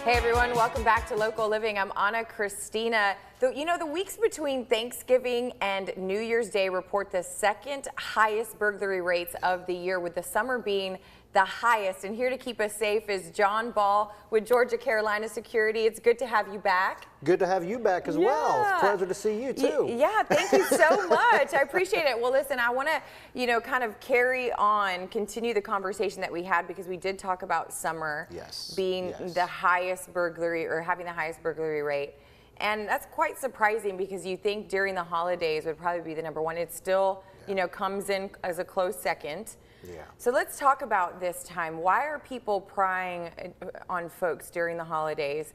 Hey everyone, welcome back to Local Living. I'm Anna Christina. The weeks between Thanksgiving and New Year's Day report the second highest burglary rates of the year, with the summer being the highest. And here to keep us safe is John Ball with Georgia Carolina Security. It's good to have you back. Good to have you back as well. It's a pleasure to see you too. Yeah, thank you so much. I appreciate it. Well, listen, I want to, kind of continue the conversation that we had, because we did talk about summer being the highest burglary, or having the highest burglary rate. And that's quite surprising, because you think during the holidays would probably be the number one. It still, comes in as a close second. Yeah. So let's talk about this time. Why are people prying on folks during the holidays?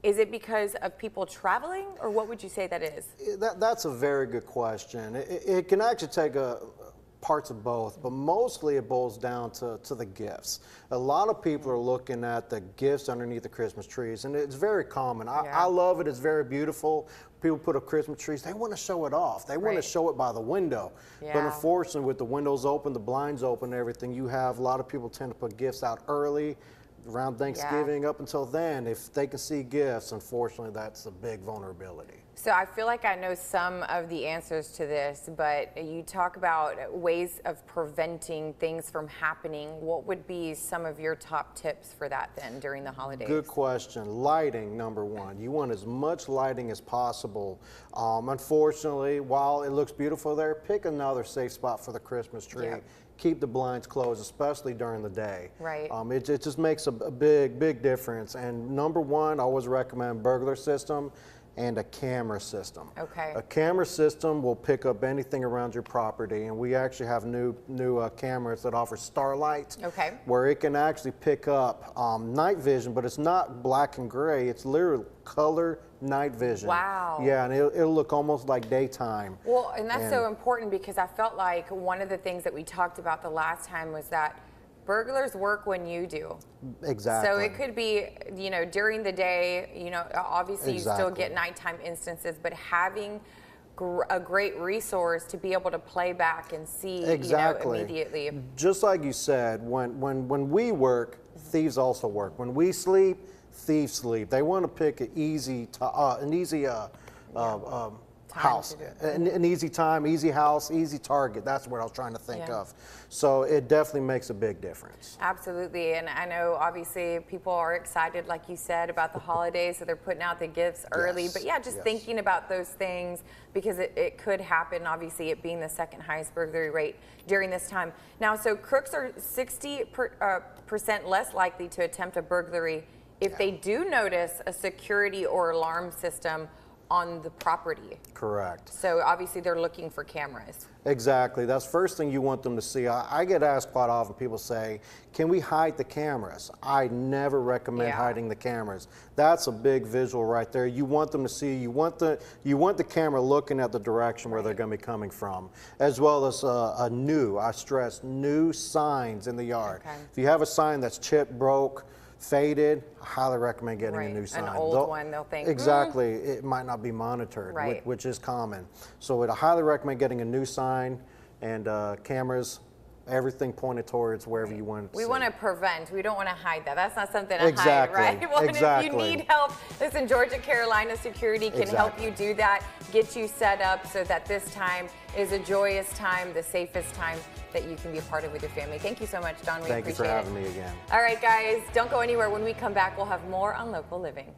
Is it because of people traveling, or what would you say that is? That's a very good question. It can actually take parts of both, but mostly it boils down to the gifts. A lot of people are looking at the gifts underneath the Christmas trees, and it's very common. I love it. It's very beautiful. People put up Christmas trees. They want to show it off. They want to show it by the window. Yeah. But unfortunately, with the windows open, the blinds open, and everything, you have a lot of people tend to put gifts out early, around Thanksgiving. Up until then, if they can see gifts, unfortunately, that's a big vulnerability. So I feel like I know some of the answers to this, but you talk about ways of preventing things from happening. What would be some of your top tips for that then during the holidays? Good question. Lighting, number one. You want as much lighting as possible. Unfortunately, while it looks beautiful there, pick another safe spot for the Christmas tree. Yep. Keep the blinds closed, especially during the day. Right. It just makes a big difference. And number one, I always recommend burglar system and a camera system. Okay. A camera system will pick up anything around your property, and we actually have new cameras that offer starlight, where it can actually pick up night vision, but it's not black and gray. It's literally color night vision. Wow. Yeah, and it'll look almost like daytime. Well, and that's so important, because I felt like one of the things that we talked about the last time was that burglars work when you do. Exactly. So it could be, during the day, obviously you still get nighttime instances, but having a great resource to be able to play back and see immediately. Just like you said, when we work, thieves also work. When we sleep, thieves sleep. They want to pick an easy house, an easy time, easy house, easy target. That's what I was trying to think of. So it definitely makes a big difference. Absolutely. And I know obviously people are excited, like you said, about the holidays, so they're putting out the gifts early. But thinking about those things, because it could happen, obviously it being the second highest burglary rate during this time. Now, so crooks are 60% less likely to attempt a burglary if they do notice a security or alarm system on the property. Correct. So obviously they're looking for cameras. Exactly. That's the first thing you want them to see. I get asked quite often, people say, can we hide the cameras? I never recommend hiding the cameras. That's a big visual right there. You want them to see, you want the camera looking at the direction where they're going to be coming from, as well as I stress, new signs in the yard. If you have a sign that's chipped, broke, faded, I highly recommend getting a new sign. An old one, they'll think. Exactly. It might not be monitored, which is common. So I highly recommend getting a new sign and cameras, everything pointed towards wherever you want it to We see. want to prevent. We don't want to hide that. That's not something to hide, right? Well, if you need help, listen, Georgia Carolina Security can help you do that, get you set up so that this time is a joyous time, the safest time that you can be a part of with your family. Thank you so much, Don. We appreciate it. Thank you for having me again. All right, guys, don't go anywhere. When we come back, we'll have more on Local Living.